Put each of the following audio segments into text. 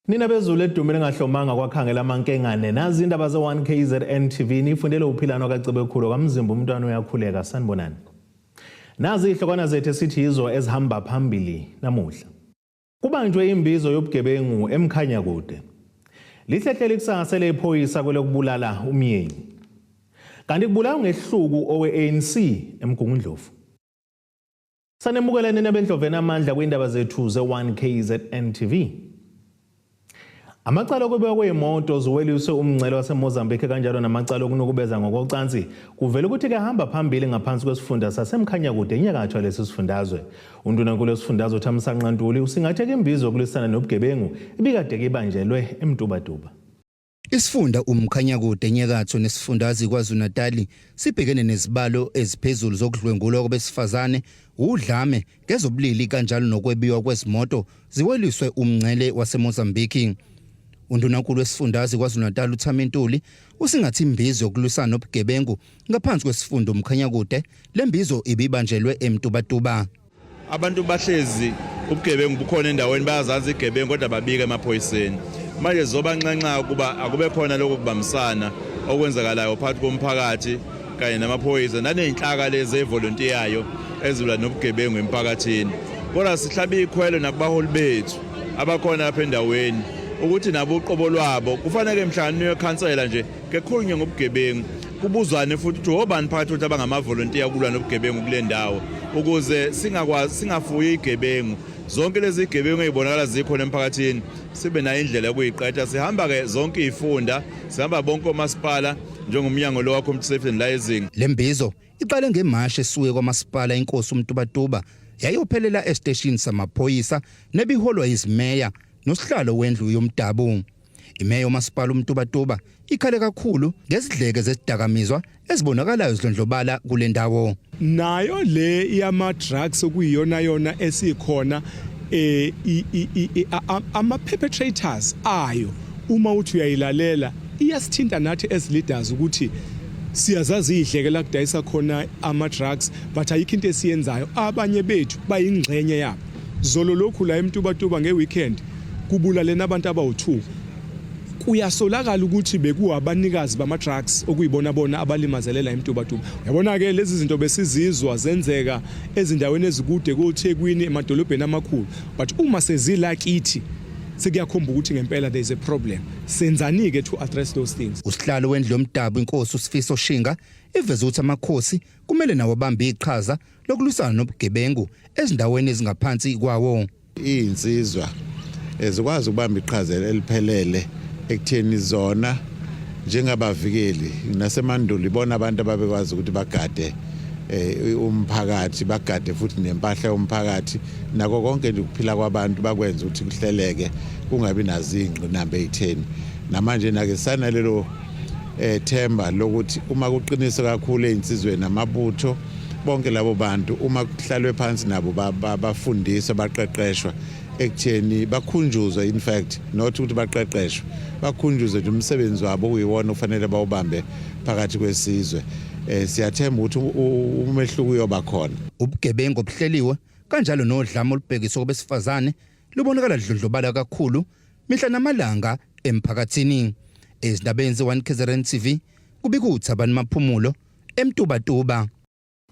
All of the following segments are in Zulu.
Nina bezulu edumile ngahlomanga kwakhangela amankengane nazi indaba ze1KZN TV nifundele uphilano kaCibekhulu kamzimba umntwana uyakhuleka sanibonani. Nazi ihlokwana zethu esithi yizo ezihamba phambili namuhla. Kubanjwe imbizo yobugebengu emkhanya kude. Lihlehlele ikusasa lephoyisa kwelokubulala umyeni. Kanti kubulawa ngehluku owe-ANC eMgungundlovu. Sanemukelene nabendloveni amandla kwindaba zethu ze1KZN TV. Amacala okubekwa kwemoto ziweliswe umngcele waseMozambique kanjalo namacala okunukubeza ngokocansi kuvela ukuthi ke hamba phambili ngaphansi kwesifunda sasemkhanya kude enyakatho lesi sifundazwe. Undunankulu wesifundazwe uThamsanqa Ntuli usingathe ke imbizo yokulisana nobugebengu ibikade kibanjelwe eMtubatuba. Isifunda umkhanya kude enyakatho nesifundazwe KwaZulu-Natal sibhekene nezibalo eziphezulu zokudlwengulwa kwabesifazane, udlame ngezobulili kanjalo nokwebiwa kwezimoto ziweliswe umngcele waseMozambique. Undunankulu wesifundazwe KwaZulu-Natal uThami Ntuli usingathi imbizo yokulisana nobugebengu ngaphansi kwesifunda umkhanya kude lembizo ibibanjelwe eMtubatuba. Abantu bahlezi ubugebengu bukhona endaweni bayazazi igebengu kodwa babika emaphoyiseni. Manje zoba nxanxa ukuba akube khona lokho kubambisana okwenzakalayo phakathi komphakathi kanye namaphoyisa nanenhlaka lezi evolunteerayo ezilwa nobugebengu emphakathini. Kodwa sihlabe ikhwelo nakubaholi bethu abakhona lapha endaweni ukuthi nabo uqobo lwabo kufanele mhlawumbe uyekhansela nje kekhulunywe ngobugebengu kubuzwane futhi ukuthi obani phakathi ukuthi abangamavolunteer kulwa nobugebengu kule ndawo ukuze singafuyi igebengu. Zonke lezi igebengu ezibonakala zikhona emphakathini sibe nayo indlela yokuyiqeda. Sihamba ke zonke izifunda, sihamba bonke omasipala njengomnyango lo wakho Safety and Liaising. Lembizo iqale ngemashi esuke kwamasipala inkosi uMtubatuba yayophelela estation samaphoyisa nebiholwa izimeya nosihlalo wendlu yomdabu. Imeya uMasipala uMtubatuba ikhale kakhulu ngezidleke zezidakamizwa ezibonakalayo zidlondlobala kule ndawo. Nayo le yama drugs okuyiyona yona esikhona ama perpetrators ayo uma uthi uyayilalela iyasithinta nathi as leaders ukuthi siyazazi idleke la kudayisa khona ama drugs but ayikho into esiyenzayo abanye bethu bayingxenye yabo. Zolo lokhu la eMtubatuba ngeweekend kubulalena abantu abawu2. Kuyasolakala ukuthi bekuwabanikazi bama drugs okuyibona bona abalimazelela eMtubatuba. Uyabona ke lezi zinto besizizwa zenzeka ezindaweni ezikude koThekwini emadolobheni amakhulu, but uma sezila kithi sekuyakhomba ukuthi ngempela there is a problem. Senzani ke to address those things. Usihlalo wendlu yomdabu inkosi uSifiso Shinga iveza ukuthi amakhosi kumele nawo bambe iqhaza lokulisana nobugebengu ezindaweni ezingaphansi kwawo. Insizwa ezikwazi ukubamba iqhaza eliphelele ekutheni zona njengabavikeli nasemandulo ibona abantu ababekwazi ukuthi bagade umphakathi, bagade futhi nempahla yomphakathi nako konke nje ukuphila kwabantu bakwenza ukuthi kuhleleke kungabi nazingqi number 10. Namanje nake sana lelo themba lokuthi uma kuqiniswa kakhulu einsizweni namabutho bonke labo bantu uma kuhlalwe phansi nabo bafundiswa baqeqeshwa ekutheni bakhunjuzwe, in fact not ukuthi baqeqeshwe bakhunjuzwe nje umsebenzi wabo uyiwona ufanele bawubambe phakathi kwesizwe. Siyathemba ukuthi umehluko uyoba khona. Ubugebengu obuhleliwe kanjalo nodlame olubhekiswa kubesifazane lubonakala dlondlobala kakhulu mihla namalanga emphakathini. Ezindabeni ze1KZN TV kubikuthabani Maphumulo eMtubatuba.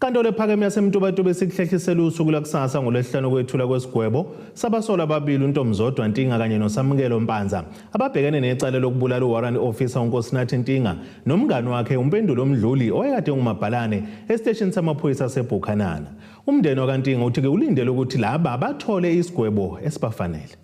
Inkantolo ephakeme yaseMtubatuba isihlehlisela usuku lakusasa ngolesihlanu kwethula kwesigwebo sabasola ababili uNtomzodwa Ntinga kanye noSamukelo Mpanza ababhekene necala lokubulala uwarrant officer uNkosinathi Ntinga nomngane wakhe uMpendulo Mdluli oyekade ngumabhalane estation samaphoyisa seBukhanana. Umndeni wakaNtinga uthi ke ulindele ukuthi laba bathole isigwebo esibafanele.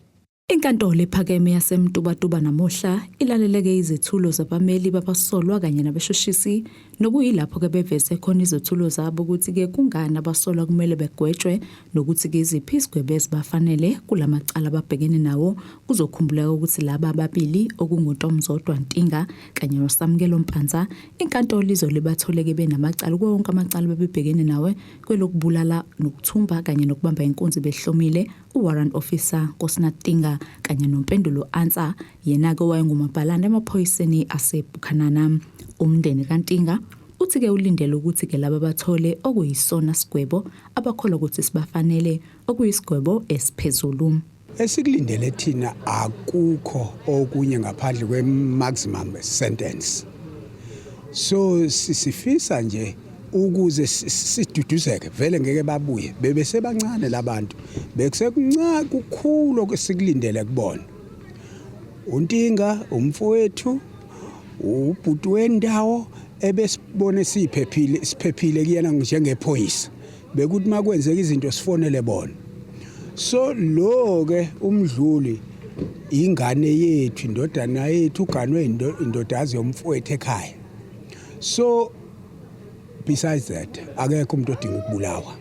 Inkantolo ephakeme yaseMtubatuba namuhla ilaleleke izethulo zabameli babasolwa kanye nabeshushisi nokuyilapho ke beveze khona izethulo zabo ukuthi ke kungani abasolwa kumele begwetshwe nokuthi ke iziphi isigwebo ezibafanele kulamacala ababhekene nawo. Kuzokhumbuleka ukuthi laba ababili okunguNtomzodwa Ntinga kanye noSamukelo Mpanza inkantolo izole batholeke benamacala wonke amacala bebebhekene nawe kwelokubulala nokuthumba kanye nokubamba inkunzi behlomile uwarrant officer Nkosinathi Ntinga kanye noMpendulo Ansa yena ke wayengumabhalane emaphoyiseni aseBukhanana. Umndeni kaNtinga uthi ke ulindele ukuthi ke laba bathole okuyisona sigwebo abakholwa ukuthi sibafanele okuyisigwebo esiphezulu. Esikulindele thina akukho okunye ngaphandle kwe-maximum sentence. So sifisa nje ukuze siduduzeke vele ngeke babuye bebesebancane labantu bekusekuncane kukhulu okusikulindele kubona. Untinga umfowethu ubhuti wendawo ebesibone siphephile kuyena njengephoyisa bekuthi makwenzeka izinto sifonele bona. So lo ke umdluli ingane yethu indodana yethu uganwe indodazi yomfowethu ekhaya. So besides that akekho umuntu odinga ukubulawa.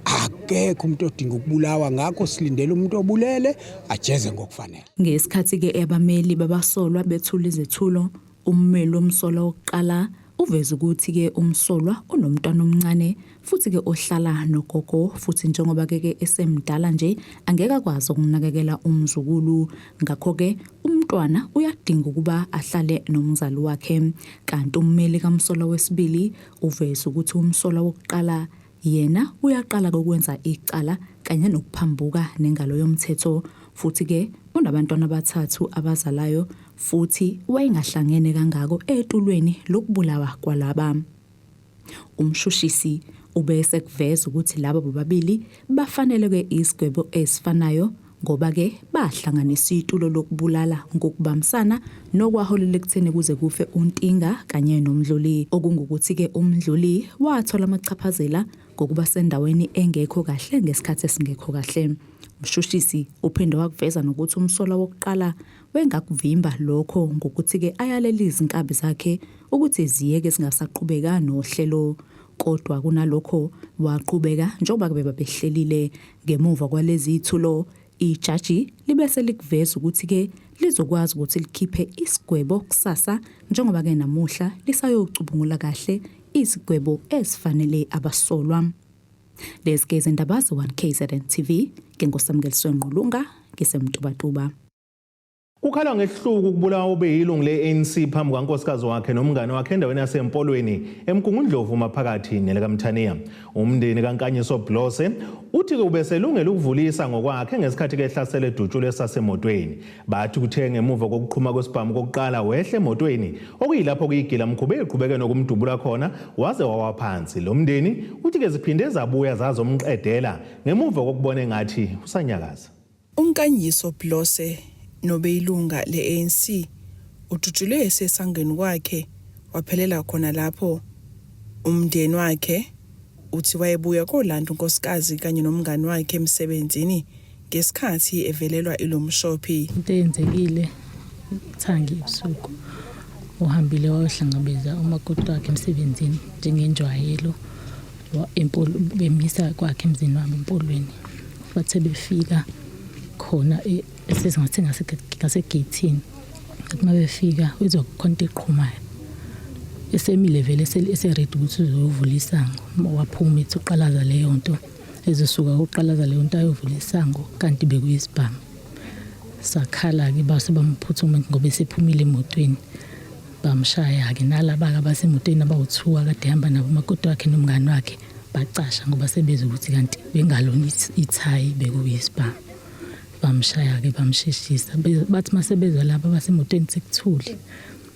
Akekho umuntu odinga ukubulawa ngakho silindele umuntu obulele ajeze ngokufanele. Ngesikhathi ke abameli babasolwa bethula izethulo, ummeli womsolwa wokuqala uveza ukuthi ke umsolwa unomntwana omncane futhi ke ohlala nogogo futhi njengoba ke esemdala nje angeke akwazi ukunakekela umzukulu ngakho ke umntwana uyadinga ukuba ahlale nomzali wakhe kanti ummeli kaMsolwa wesibili uveza ukuthi umsolwa wokuqala yena uyaqala ukwenza icala kanye nokuphambuka nengalo yomthetho futhi ke unabantwana abathathu abazalayo futhi wayengahlangene kangako etulweni lokubulawa kwalaba. Umshushisi ubese kuveza ukuthi labo bobabili bafanele ke isigwebo esifanayo ngoba ke bahlanganisa itulo lokubulala ngokubamsana nokwaholela ekutheni kuze kufe uNtinga kanye nomdluli okungukuthi ke umdluli wathola amachaphazela ngokuba sendaweni engekho kahle ngesikhathi esingekho kahle. Umshushisi uphinde wakuveza nokuthi umsolwa wokuqala wengakuvimba lokho ngokuthi ke ayaleli izinkabi zakhe ukuthi ziyeke singasaqhubeka nohlelo kodwa kunalokho waqhubeka njengoba kube babehlelile ngemuva kwalezi ithulo. Ijaji libese likuveza ukuthi ke lizokwazi ukuthi likhiphe isigwebo kusasa njengoba ke namuhla lisayocubungula kahle isigwebo esifanele abasolwa. Lezi ke izindaba ze-1KZN TV ngengosamgeliswe Nqulunga ngisemtubatuba. Kukhala ngehluku ukubulawa obeyilungu le-ANC phambi kwankosikazi wakhe nomngane wakhe endaweni yasempolweni eMkungundlovu maphakathi nelekamthaniya. Umndeni kaNkanyiso Blose uthi ke ubeselungela ukuvulisa ngokwakhe ngesikhathi ke ehlasela edutshulo esasemotweni. Bathi kuthe ngemuva kokuqhuma kwesibhamu kokuqala wehle emotweni okuyilapho kuyigila mkhube eqhubeke nokumdubula khona waze wawaphansi. Lo mndeni uthi ke ziphinde zabuya zazomqedela ngemuva kokubona engathi usanyakaza. uNkanyiso Blose nobeyilunga le-ANC udutshulwe esesangeni kwakhe waphelela khona lapho. Umndeni wakhe uthi wayebuya koLantu unkosikazi kanye nomngane wakhe emsebenzini ngesikhathi evelelwa ilomshophi. Into eyenzekile Thangi ebusuku uhambile wayohlangabeza umakoti wakhe emsebenzini njengenjwayelo bemisa kwakhe emzini wami empolweni. Bathe befika khona esesingathi ngasegeyithini uma befika uzwa khonto eqhumayo esemile vele eseready ukuthi uzovula isango waphuma ethi uqalaza leyo nto ezosuka uqalaza leyo nto ayovula isango kanti bekuyisibhamu. Sakhala ke base bamphuthuma ngoba esephumile emotweni bamshaya ke nalaba abasemotweni abawu2 akade hamba nabo umakoti wakhe nomngane wakhe bacasha ngoba sebeza ukuthi kanti bengalona ithayi bekuyisibhamu. Bamshaya ke bamsheshisa bathi masebezwa laba basemotweni sekuthuli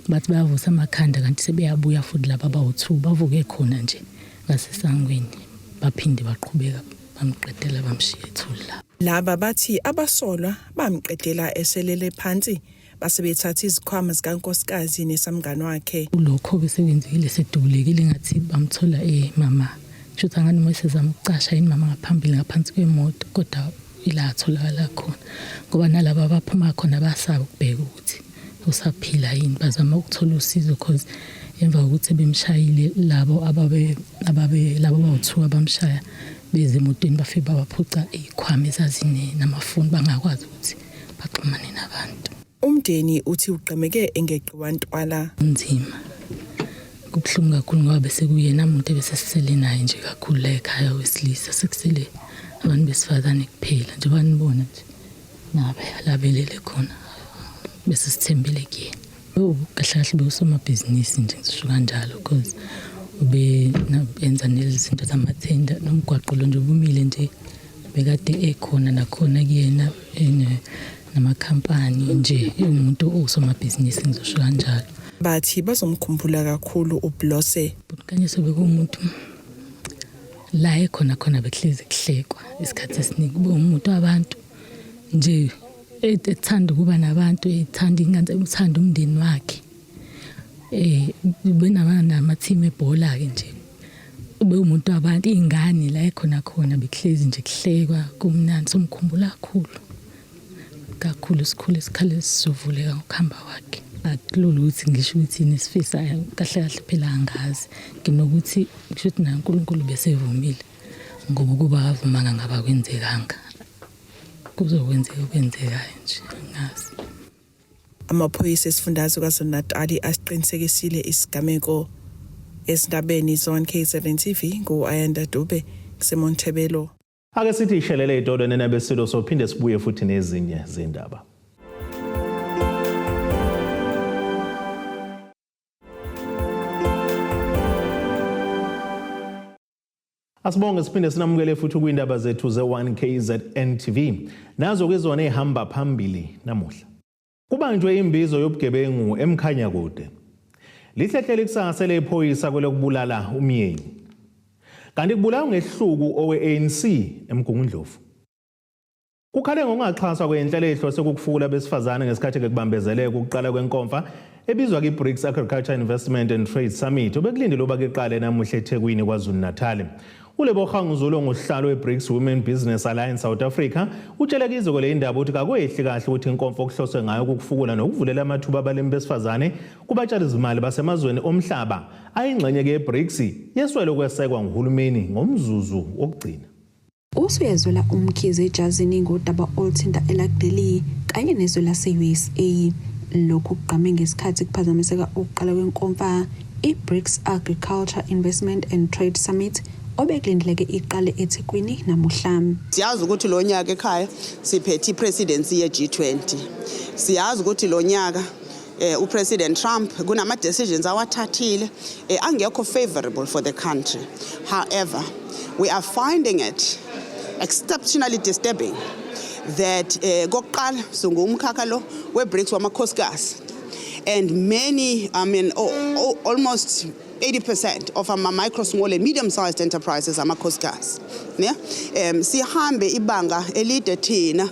bathi bayavusa amakhanda kanti sebeyabuya futhi laba abawu2 bavuke khona nje ngasesangweni baphinde baqhubeka bamqedela bamshiya ethuli la. Laba bathi abasolwa bamqedela eselele phansi basebethatha izikhwama zikankosikazi nesamngane wakhe. Lokho ke sekwenzekile sedubulekile ngathi bamthola mama shothi angani mesezama ukucasha yini mama ngaphambili ngaphansi kwemoto kodwa ila atholakala khona ngoba nalabo abaphuma khona basaba ukubheka ukuthi usaphila yini bazama ukuthola usizo because emva kokuthi bemshayile labo labo bawu2 abamshaya beze emotweni bafika baphuca izikhwama ezazine namafoni bangakwazi ukuthi baxhumane nabantu. Umndeni uthi uqemeke engeqiwa ntwala nzima kubhlungu kakhulu ngoba bese kuyena umuntu ebesesele naye nje kakhulu la ekhaya wesilisa sekusele abantu besifazane kuphela nje banibona nje nabe labelele khona bese sithembele kuyena. Kahle kahle bewusomabhizinisi nje ngisho kanjalo because ube enza nezinto zamathenda nomgwaqo lo nje ubumile nje bekade ekhona nakhona kuyena namakhampani nje umuntu osomabhizinisi ngizosho kanjalo. Bathi bazomkhumbula kakhulu uBlose. Kanye sebekumuntu la ekhona behlezi kuhlekwa isikhathi esiningi kube umuntu abantu nje ethanda kuba nabantu ethanda ingaze uthanda umndeni wakhe benama team ebhola ke nje ube umuntu abantu ingane la ekhona behlezi nje kuhlekwa kumnandi somkhumbula kakhulu isikhulu esikhale sizovuleka ngokuhamba wakhe. Akulula ukuthi ngisho ukuthi nesifisa kahle phela angazi nginokuthi ngisho ukuthi na uNkulunkulu besevumile ngoba kuba avumanga ngaba kwenzekanga kuzokwenzeka nje ngazi. Amaphoyisa esifundazwe KwaZulu-Natal asiqinisekisile isigameko esindabeni zone-K7 TV ngo-Ayanda Dube kuseMontebello. Ake sithi ishelele itolo nenabesilo sophinde sibuye futhi nezinye zindaba. Asibonge siphinde sinamukele futhi kwindaba zethu ze1KZN TV. Nazo kwizona ehamba phambili namuhla. Kubanjwe imbizo yobugebengu emkhanya kude. Lihlehlele kusasa lephoyisa kwelokubulala umyeni. Kanti kubulawa ngehluku owe-ANC eMgungundlovu. Kukhale ngokungaxhaswa kwenhlelo ehlose kukufula besifazane ngesikhathi kubambezeleka ukuqala kwenkomfa ebizwa ki-BRICS Agriculture Investment and Trade Summit obekulindele uba keqale namuhla eThekwini KwaZulu-Natal. Ulebogang Zulu ngusihlalo we-BRICS Women Business Alliance South Africa utsheleke iziko le indaba ukuthi kakwehli kahle ukuthi inkomfa okuhloswe ngayo ukufukula nokuvulela amathuba abalimi besifazane kubatshali zimali basemazweni omhlaba ayingxenye ke-BRICS yeswele ukwesekwa nguhulumeni ngomzuzu wokugcina. Usuyezwela umkhize ejazini ngodaba oluthinta elakudeli kanye nezwe lase-USA. Lokhu kugqame ngesikhathi kuphazamiseka ukuqala kwenkomfa i-BRICS Agriculture Investment and Trade Summit obekulindeleke iqale eThekwini namuhla. Siyazi ukuthi lo nyaka ekhaya siphethe ipresidency ye-G20. Siyazi ukuthi lo nyaka uPresident Trump kunama decisions awathathile angekho favorable for the country. However, we are finding it exceptionally disturbing that kokuqala singumkhakha lo we-BRICS wamakhosikazi and many, almost 80% of our micro, small and medium-sized enterprises are makhosikazi. Yeah? Sihambe ibanga elide thina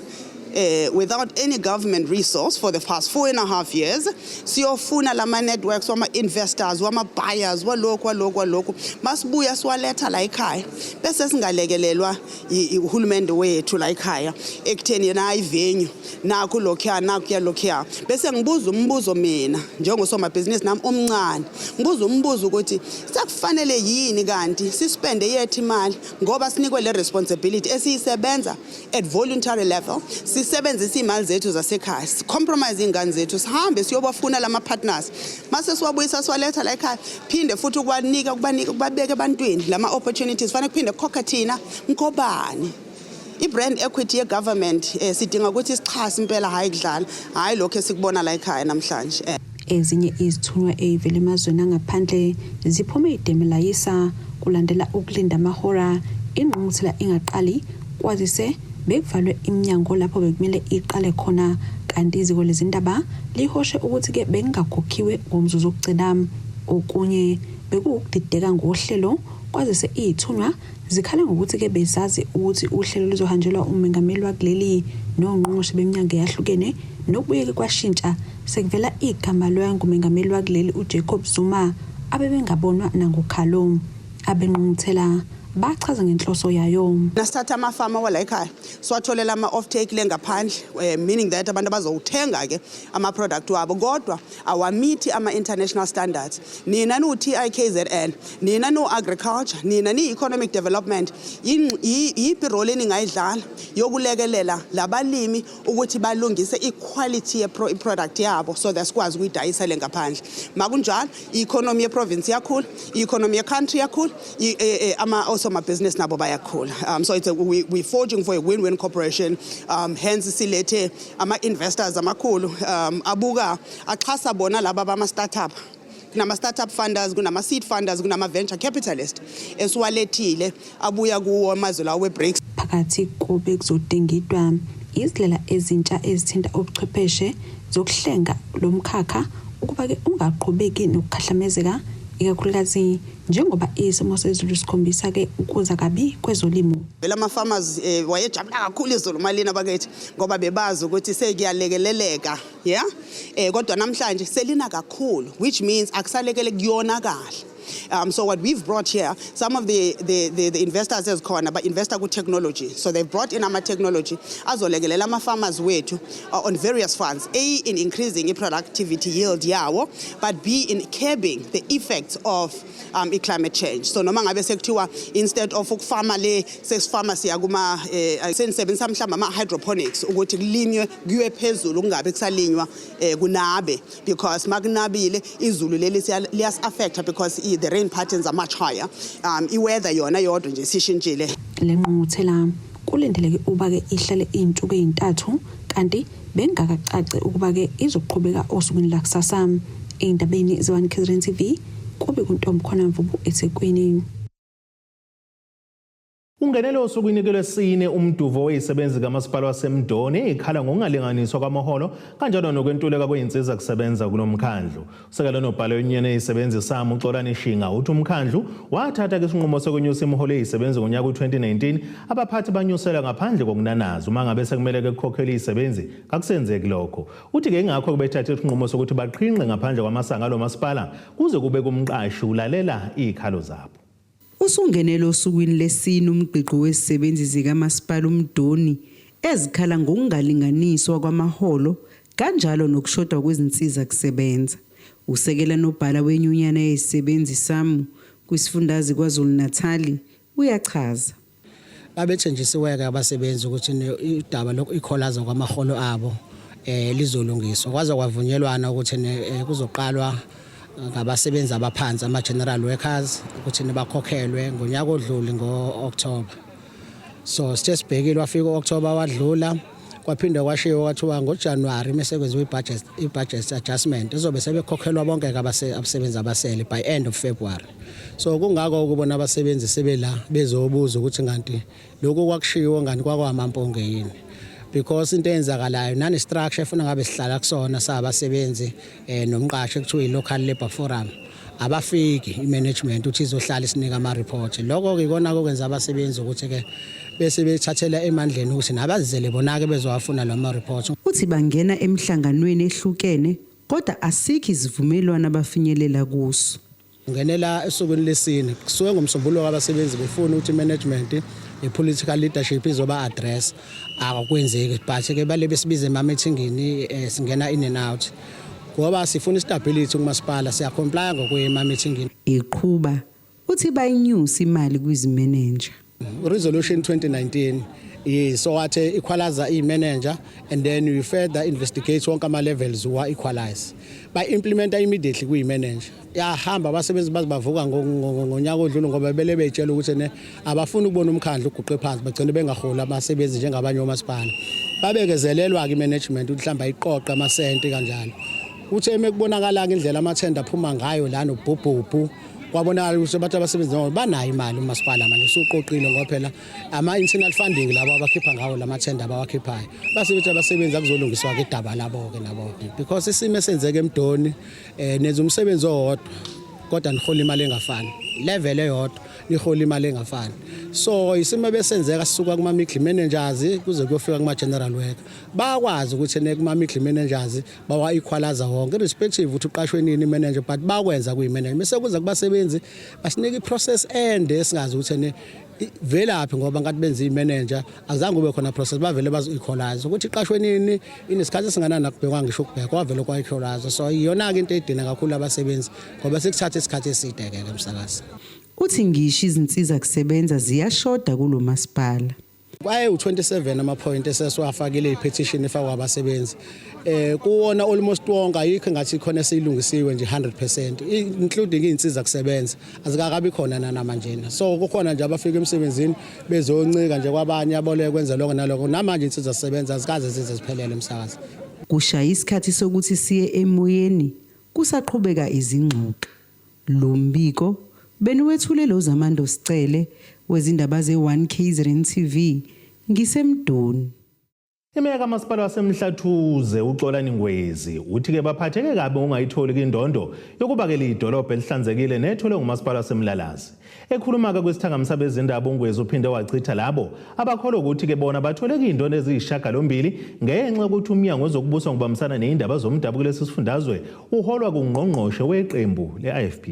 without any government resource for the past 4.5 years. Siyofuna lama networks wama investors, wama buyers, walokhu masibuya siwaletha la ekhaya bese singalekelelwa uhulumende wethu la ekhaya ekutheni na ivenue nakho lokho bese ngibuza umbuzo mina njengosoma business nami omncane ngibuza umbuzo ukuthi sekufanele yini kanti sispende yethu imali ngoba sinikwe le responsibility esiyisebenza at voluntary level sisebenzisa imali zethu zasekhaya compromise ingane zethu sihambe siyobafuna lama partners mase siwabuyisa siwaletha la ekhaya phinde futhi ukubanika kubabeke ebantwini lama opportunities fanele kuphinde kukhokha thina ngobani i-brand equity ye-government sidinga ukuthi sichase impela hayi kudlala hayi lokho esikubona la ekhaya namhlanje. Ezinye izithunywa ezivela emazweni angaphandle ziphume idemelayisa kulandela ukulinda amahora ingqungquthela ingaqali kwazise bekuvalwe iminyango lapho bekumele iqale khona kanti iziko lezindaba lihoshe ukuthi ke bengakhokhiwe ngomzuzu wokugcina okunye bekukudideka ngohlelo kwazise izithunywa zikhala ngokuthi ke bezazi ukuthi uhlelo luzohanjelwa umengameli wakuleli nongqongqoshe beminyango yahlukene nokubuyeke kwashintsha sekuvela igama loyangumengameli wakuleli uJacob Zuma abebengabonwa nangokhalo abengqungquthela bachaza ngenhloso yayo. Nasithatha amafama wala ekhaya siwatholela ama-offtake lengaphandle meaning that abantu bazowuthenga ke ama-product wabo kodwa awamithi ama-international standards. Nina no-TIKZN, nina no-agriculture, nina ni-economic development yiphi role eningayidlala yokulekelela labalimi ukuthi balungise i-quality ye-product yabo so that sikwazi ukuyidayisa lengaphandle. Makunjalo i-economy ye-province yakhula, i-economy ye-country yakhula, also my business nabo bayakhula. So we're forging for a win-win cooperation. Hence silete ama investors amakhulu abuka axhasa bona laba bama startup kunama startup funders, kunama seed funders, kunama venture capitalist esiwalethile abuya kuwo amazwe lawo we-BRICS. Phakathi kube kuzodingidwa izindlela ezintsha ezithinta ubuchwepheshe zokuhlenga lo mkhakha ukuba ke ungaqhubeki nokukhahlamezeka ikakhulukazi njengoba isimo sezulu sikhombisa ke ukuza kabi kwezolimo. Vela ama-farmers wayejabula kakhulu izolo malini abakithi ngoba bebazi ukuthi sekuyalekeleleka kodwa namhlanje selina kakhulu, which means akusalekele kuyona kahle. So what we've brought here, some of the investors has khona but investor ku technology, so they've brought in ama technology azolekelela ama farmers wethu on various fronts, A, in increasing the productivity yield yawo, but B, in curbing the effects of climate change. So noma ngabe sekuthiwa instead of ukufama le sesifama siya kuma sensebenzisa mhlamba ama hydroponics ukuthi kulinywe kuye phezulu kungabe kusalinywa kunabe, because makunabile izulu leli liyas affect because the rain patterns are much higher. Iweather yona yodwa nje sishintshile. Le ngqungquthela kulindeleke uba ke ihlale izinsuku ezintathu kanti bengakacace ukuba ke izoqhubeka osukwini la kusasa. Endabeni ze1 KZN TV kube kuntombi khona Mvubu eThekwini. Ungenele osukwini lwesine umduvo oyisebenzi kamasipala waseMdoni ikhala ngokungalinganiswa kwamaholo kanjalo nokwentuleka kweinsiza kusebenza kulomkhandlu. Usekela nobhala wenyene eyisebenzi Sam Uxolani Shinga uthi umkhandlu wathatha ke isinqumo sokwenyusa imiholo eyisebenzi ngonyaka u2019 abaphathi banyusela ngaphandle kokunanaza uma ngabe sekumele ke kukhokhele izisebenzi kakusenzeki lokho. Uthi ke ingakho kubethatha isinqumo sokuthi baqhinqe ngaphandle kwamasanga lo masipala kuze kube kumqashi ulalela izikhalo zabo. Usungenele osukwini lesine umgqiqo wezisebenzi zikamasipala uMdoni ezikhala ngokungalinganiswa kwamaholo kanjalo nokushoda kwezinsiza kusebenza. Usekela nobhala wenyunyana yezisebenzi Sam kwisifundazwe KwaZulu-Natal uyachaza. Babethenjisiweke abasebenzi ukuthi idaba lokuikholaza kwamaholo abo lizolungiswa. Kwaze kwavunyelwana ukuthi kuzoqalwa ngabasebenzi abaphansi ama-general workers ukuthi bakhokhelwe ngonyaka odluli ngo-October. So sithe sibhekile wafika u-October wadlula kwaphinde kwashiwo kwathiwa ngoJanuary mase kwenziwa i-budget adjustment izobe sebekhokhelwa bonke abasebenzi abasele by end of February. So kungako ukubona abasebenzi sebela bezobuza ukuthi nganti lokho kwakushiwo ngani kwakwamamponge yini, because into eyenzakalayo nani structure efuna ngabe sihlala kusona sabasebenzi nomqashi ekuthiwa i-local labor forum abafiki i-management uthi izohlala isinika ama-report. Lokho ke ikona okwenza abasebenzi ukuthi ke bese bethathela emandleni ukuthi nabazizele bona-ke bezowafuna lama-report. Uthi bangena emhlanganweni ehlukene kodwa asikho isivumelwano abafinyelela kuso. Ungenela esukwini lesine kusuke ngomsombuluko abasebenzi befuna ukuthi management i-political leadership izoba address akakwenzeki, but ke bale besibize ema-meetingini singena in and out ngoba sifuna istability kumasipala siyacomply ngokwe-meetingini. Iqhuba uthi bayinyusa imali kwizimenenja. Resolution 2019 so athe equalizer i-manager and then we further investigate wonke ama-levels wa equalize by implementa immediately kuyi-manager. Yahamba abasebenzi bazibavuka ngonyaka odlule ngoba bele beyitshela ukuthi abafuni ukubona umkhandlu uguqe phansi bagcine bengaholi abasebenzi njengabanye omasipala. Babekezelelwa-ke i-management ukuthi mhlawumbe ayiqoqe amasenti kanjalo. Uthe emekubonakala indlela amathenda aphuma ngayo la nobhubhubhu kwabonakala ukuthi abantu abasebenzi banayo imali umasipala manje usuqoqile ngoba phela ama-internal funding labo abakhipha ngawo lamathenda abawakhiphayo base bethi abasebenzi akuzolungiswa ke idaba labo-ke nabo-ke because isimo esenzeke eMdoni nenza umsebenzi owodwa kodwa nihola imali engafani, level eyodwa nihola imali engafani. So isimo besenzeka sisuka kuma-middle managers kuze kuyofika kuma-general worker bakwazi ukuthi kuma-middle managers bawa-equalizer wonke irrespective ukuthi uqashwe nini i-manager but bakwenza kuyi-manager. Mase kuza kubasebenzi basinika i-process ende esingazi ukuthi velaphi ngoba ngathi benza i-manager azange ube khona process bavele bazo-equalize ukuthi iqashwe nini inesikhathi esinganani nakubhekwa ngisho ukubheka kwavele kwa-equalize. So iyona-ke into edina kakhulu abasebenzi ngoba sekuthatha isikhathi eside-ke emsakazi. Uthi ngisho izinsiza kusebenza ziyashoda kulo masipala. Kwaye u27 ama-point esesiwafakile i-petition efakwa abasebenzi kuwona almost wonke ayikho ngathi khona seyilungisiwe nje 100% including iy'nsiza kusebenza azikakabi khona nanamanjena. So kukhona nje abafika emsebenzini bezoncika nje kwabanye aboleke kwenza lokho nalokho namanje iy'nsiza kusebenza azikaze zize ziphelele emsakazi. Kushaya isikhathi sokuthi siye emoyeni kusaqhubeka izingxoxo. Lo mbiko beniwethulelwe uZamando Sicele wezindaba ze1 KZN TV ngisemdoni. Imeya kamasipala waseMhlathuze uXolani Ngwezi uthi ke baphatheke kabi ungayitholi indondo yokubakela idolobha elihlanzekile nethole ngumasipala waseMlalazi. Ekhuluma ke kwisithangamisa bezindaba uNgwezi uphinde wachitha labo abakholwa ukuthi ke bona bathole indondo eziyishagalombili ngenxa ukuthi umnyango wezokubuswa ngibambisana nezindaba zomdabu kulesi sifundazwe uholwa kungqongqoshe weqembu leIFP.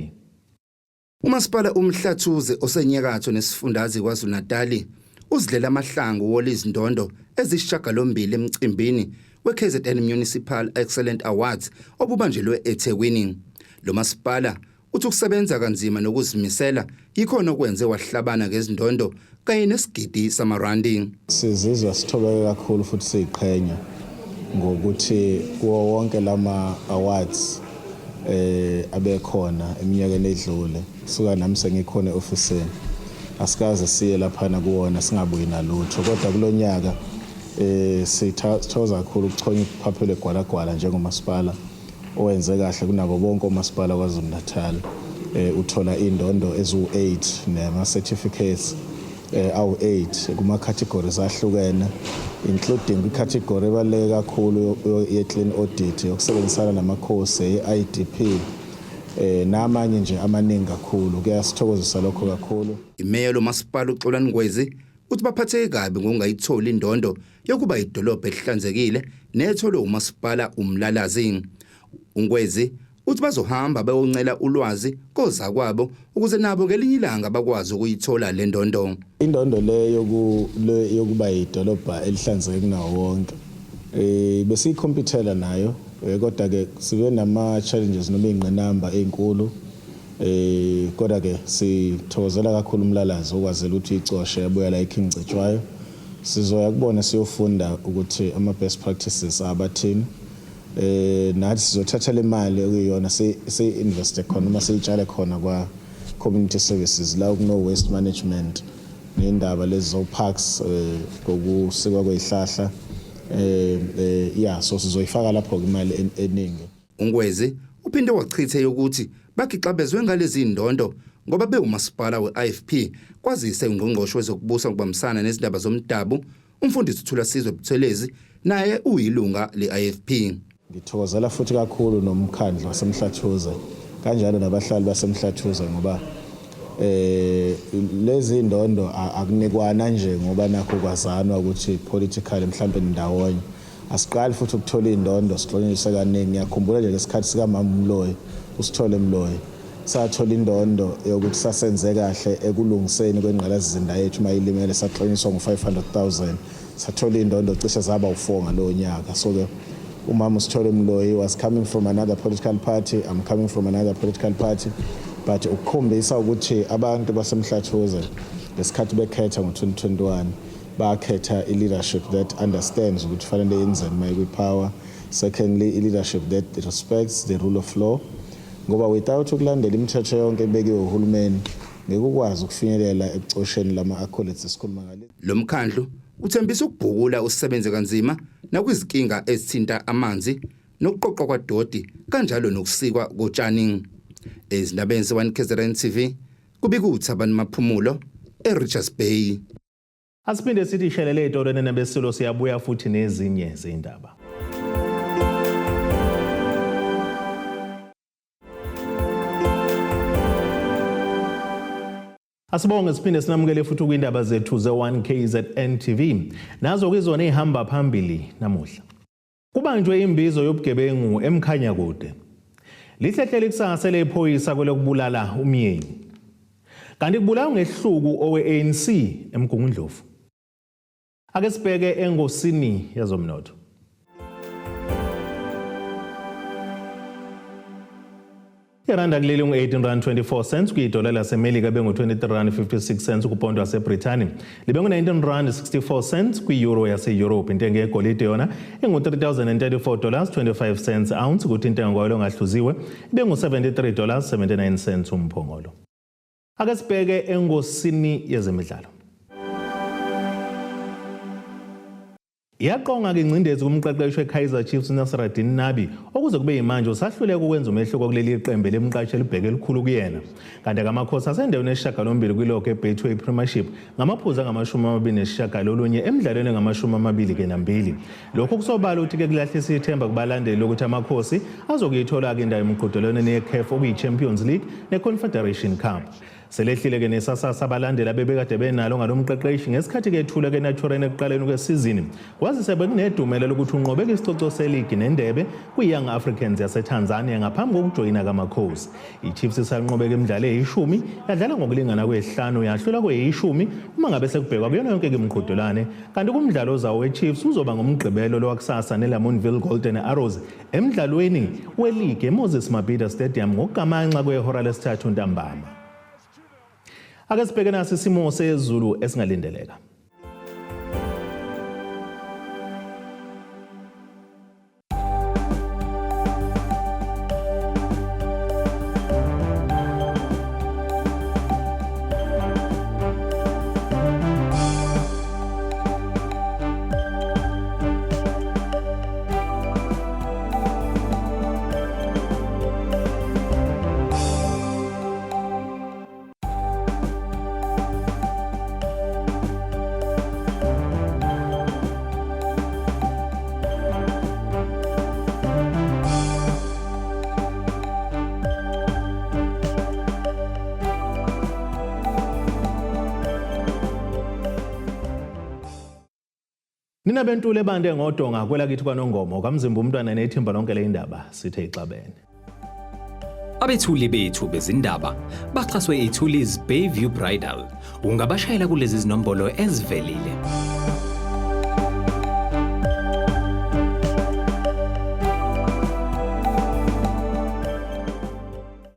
Umasipala uMhlathuze osenyakatho nesifundazwe kwaZulu-Natal uzidlela amahlangu wolizindondo ezishagalombili emcimbini weKZN Municipal Excellent Awards obubanjelwe eThekwini. Lo masipala uthi ukusebenza kanzima nokuzimisela yikhona okwenze wahlabana ngezindondo kanye nesigidi samarandi. Sizizwa sithobeke kakhulu futhi siqhenya ngokuthi kuwo wonke lama awards abekhona eminyakeni edlule suka nami sengikhona eofisini asikaze siye laphana kuwona singabuyi nalutho kodwa kulonyaka sithoza kakhulu ukuchonye ukuphaphela egwalagwala njengomasipala owenze kahle kunabo bonke omasipala kwaZulu-Natal. Uthola indondo ezu8 nema certificates awu8 kuma categories ahlukene including icategory ebaluleke kakhulu ye-clean audit yokusebenzisana namakhosi ye-IDP namanye nje amaningi kakhulu. Kuyasithokozisa lokho kakhulu. Imeya lo masipala uXolani Ngwezi uthi baphatheke kabi ngokungayitholi indondo yokuba idolobha elihlanzekile netholwe umasipala uMlalazi. uNgwezi uthi bazohamba bayoncela ulwazi koza kwabo ukuze nabo ngelinye ilanga bakwazi ukuyithola le ndondo. Indondo leyo yokuba idolobha elihlanzeke kunawo wonke besiyikhompyuthela nayo kodwa ke sibe nama challenges noma ingqinamba ezinkulu kodwa ke sithokozela kakhulu uMlalazi okwazela ukuthi icoshe yabuya la eKing Cetshwayo. Sizoya kubona siyofunda ukuthi ama best practices abathini nathi sizothatha le mali okuyiyona si-investe khona uma siyitshale khona kwa community services la kuno waste management nendaba lezi zo parks kokusikwa kwezihlahla so sizoyifaka lapho imali eningi. uNgwezi uphinde wachithe ukuthi bakixabezwe ngalezi indondo ngoba bewumasipala weIFP kwazise ungqongqoshe wezokubusa ngibambisana nezindaba zomdabu umfundisi Thulasizwe Buthelezi naye uyilunga leIFP. Ngithokozela futhi kakhulu nomkhandlu waseMhlathuze kanjalo nabahlali baseMhlathuze ngoba lezi indondo akunikwana nje ngoba nakho kwazanwa ukuthi politically mhlambe ndawonye asiqali futhi ukuthola indondo sihlonyiswe kaningi. Ngiyakhumbula nje lesikhathi sika Mama Mloyi uSithole Mloyi sathola indondo yokuthi sasenze kahle ekulungiseni kwengqalazizinda yethu mayilimele saxonyiswa ngo500,000 sathola indondo cishe zaba u4 ngalo nyaka. So ke uMama uSithole Mloyi was coming from another political party, I'm coming from another political party, but ukukhombisa ukuthi abantu baseMhlathuze lesikhathi bekhetha ngo2021 bakhetha i-leadership that understands ukuthi fanele yenzeni mayikwipower. Secondly, i-leadership that respects the rule of law ngoba without ukulandela imithetho yonke ebekiwe uhulumeni ngekukwazi ukufinyelela ekucosheni lama accolades esikhuluma ngale. Lo mkhandlu uthembisa ukubhukula usebenze kanzima nakwizinkinga ezithinta amanzi nokuqoqwa kwadodi kanjalo nokusikwa kotshani. Ezindabeni ze1 KZN TV kubikuthi abantu maphumulo eRichards Bay. Asiphinde sithi ishelele etoreni nebesilo siyabuya futhi nezinye izindaba. Asibonge siphinde sinamukele futhi kwindaba zethu ze1 KZN TV. Nazo kwizona ehamba phambili namuhla. Kubanjwe imbizo yobugebengu emkhanya kude. Lihlehlele ikusasa lephoyisa kwelokubulala umyeni. Kanti kubulawa ngehluku owe-ANC eMgungundlovu. Ake sibheke engosini yazomnotho. Iranda kuleli ngu-18.24 kuyidola laseMelika bengu-23.56 kupondo waseBrithani libe ngu-19.64 kwi-euro yase-Europe. Intengo yegolide yona engu-$3,034.25 ounce kuthi intengo yoilo ngahluziwe ibe ngu-$73.79 umphongolo. Ake sibheke engosini yezemidlalo. Iyaqonga-ke ingcindezi kumqeqeshi weKaizer Chiefs uNasruddin Nabi okuze kube yimanje usahluleka ukwenza umehluko kuleli qembu lemqashi elibheke elikhulu kuyena. Kanti amakhosi asendaweni esishiyagalombili kwilokho eBetway Premiership ngamaphuzu angama-29 emidlalweni engama-22. Lokhu kusobala ukuthi-ke kulahlisa ithemba kubalandeli lokuthi amakhosi azokuyithola-ke indawo emqhudelwaneni yeCAF okuyi-Champions League neConfederation Cup. Selehlile-ke nesasasa abalandeli abebekade benalo ngalomqeqeshi ngesikhathi kethula-ke natureni ekuqaleni kwesizini. Kwazise bekunedumela lokuthi unqobeke isicoco seligi nendebe kwi-Young Africans yaseTanzania ngaphambi kokujoyina kamakhosi. I-Chiefs isanqobeka imidlalo eyishumi, yadlala ngokulingana kwe-5, yahlula kwe-10 uma ngabe sekubhekwa kuyona yonke imqhudelwane. Kanti kumdlalo zawo we-Chiefs uzoba ngomgqibelo lowakusasa neLamontville Golden Arrows emdlalweni weligi eMoses Mabhida Stadium ngokugamanxa kwehora lesithathu ntambama. Ake sibheke naso isimo sezulu esingalindeleka. Nina bentule bande ngodonga kwelakithi kwaNongoma kaMzimba umntwana nethimba lonke leindaba sithe ixabene. Abethuli bethu bezindaba baxhaswe iThulis Bayview Bridal. Ungabashayela kulezi zinombolo ezivelile.